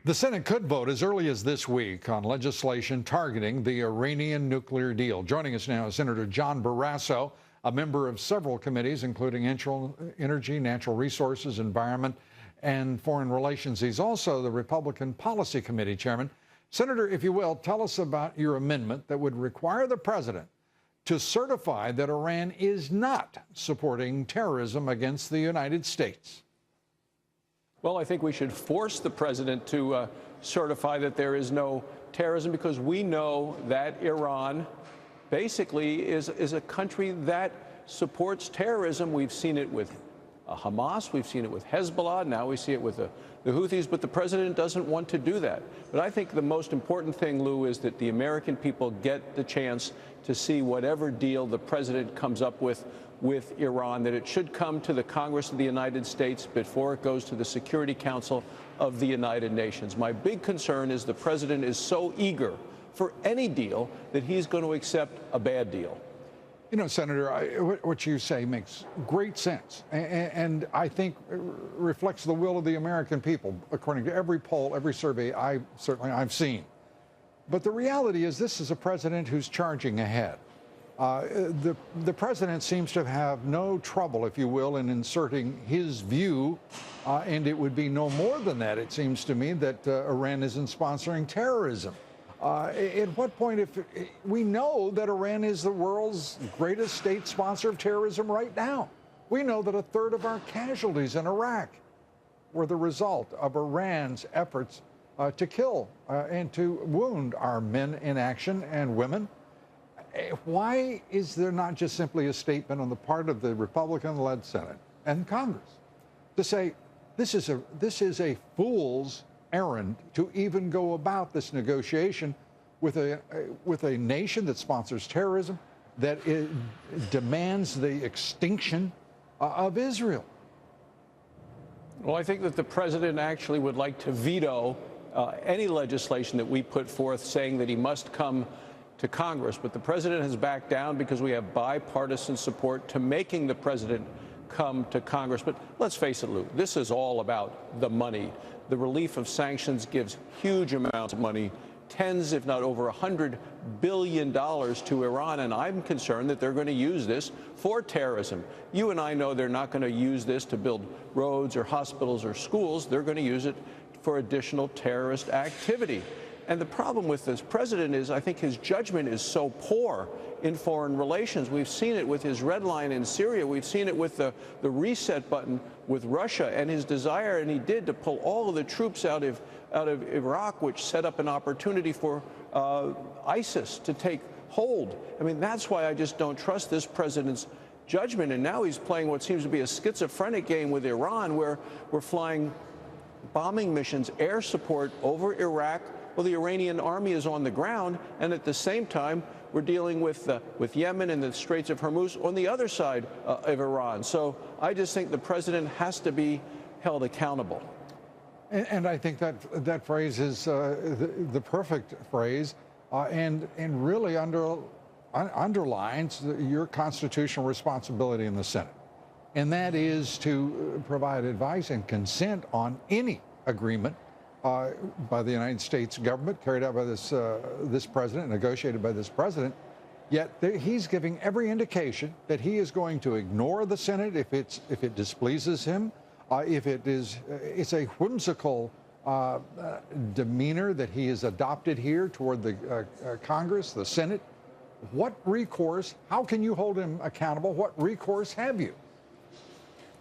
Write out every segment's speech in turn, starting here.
The Senate could vote as early as this week on legislation targeting the Iranian nuclear deal. Joining us now is Senator John Barrasso, a member of several committees, including Energy, Natural Resources, Environment, and Foreign Relations. He's also the Republican Policy Committee chairman. Senator, if you will, tell us about your amendment that would require the president to certify that Iran is not supporting terrorism against the United States. Well, I think we should force the president to certify that there is no terrorism, because we know that Iran basically is a country that supports terrorism. We've seen it with Hamas, we've seen it with Hezbollah, now we see it with the Houthis, but the president doesn't want to do that. But I think the most important thing, Lou, is that the American people get the chance to see whatever deal the president comes up with Iran, that it should come to the Congress of the United States before it goes to the Security Council of the United Nations. My big concern is the president is so eager for any deal that he's going to accept a bad deal. You know, Senator, what you say makes great sense, and I think reflects the will of the American people, according to every poll, every survey I've seen. But the reality is this is a president who's charging ahead. The president seems to have no trouble, if you will, in inserting his view, and it would be no more than that, it seems to me, that Iran isn't sponsoring terrorism. At what point, if we know that Iran is the world's greatest state sponsor of terrorism right now? We know that a third of our casualties in Iraq were the result of Iran's efforts to kill and to wound our men in action and women. Why is there not just simply a statement on the part of the Republican-led Senate and Congress to say this is a fool's errand to even go about this negotiation with a nation that sponsors terrorism, that demands the extinction of Israel? Well, I think that the president actually would like to veto any legislation that we put forth saying that he must come to Congress. But the president has backed down because we have bipartisan support to making the president come to Congress. But let's face it, Lou, this is all about the money. The relief of sanctions gives huge amounts of money, tens, if not over $100 billion to Iran, and I'm concerned that they're going to use this for terrorism. You and I know they're not going to use this to build roads or hospitals or schools. They're going to use it for additional terrorist activity. And the problem with this president is I think his judgment is so poor in foreign relations. We've seen it with his red line in Syria. We've seen it with the reset button with Russia and his desire, and he did, to pull all of the troops out of Iraq, which set up an opportunity for ISIS to take hold. I mean, that's why I just don't trust this president's judgment. And now he's playing what seems to be a schizophrenic game with Iran, where we're flying bombing missions, air support over Iraq. Well, the Iranian army is on the ground, and at the same time, we're dealing with Yemen and the Straits of Hormuz on the other side of Iran. So I just think the president has to be held accountable. And I think that phrase is the perfect phrase, and really underlines your constitutional responsibility in the Senate, and that is to provide advice and consent on any agreement by the United States government, carried out by this president, negotiated by this president. Yet he's giving every indication that he is going to ignore the Senate if it displeases him, if it's a whimsical demeanor that he has adopted here toward the Congress, the Senate. What recourse? How can you hold him accountable? What recourse have you?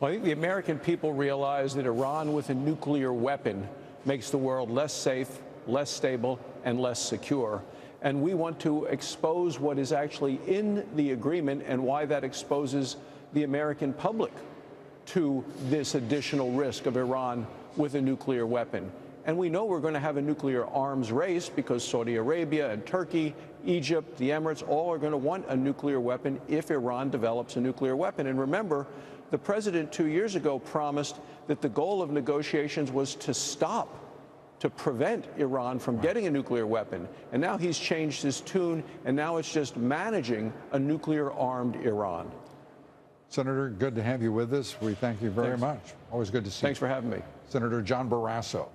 Well, I think the American people realize that Iran with a nuclear weapon makes the world less safe, less stable, and less secure. And we want to expose what is actually in the agreement and why that exposes the American public to this additional risk of Iran with a nuclear weapon. And we know we're going to have a nuclear arms race because Saudi Arabia and Turkey, Egypt, the Emirates, all are going to want a nuclear weapon if Iran develops a nuclear weapon. And remember, the president 2 years ago promised that the goal of negotiations was to prevent Iran from getting a nuclear weapon. And now he's changed his tune, and now it's just managing a nuclear-armed Iran. Senator, good to have you with us. We thank you very much. Always good to see you. Thanks for having me. Senator John Barrasso.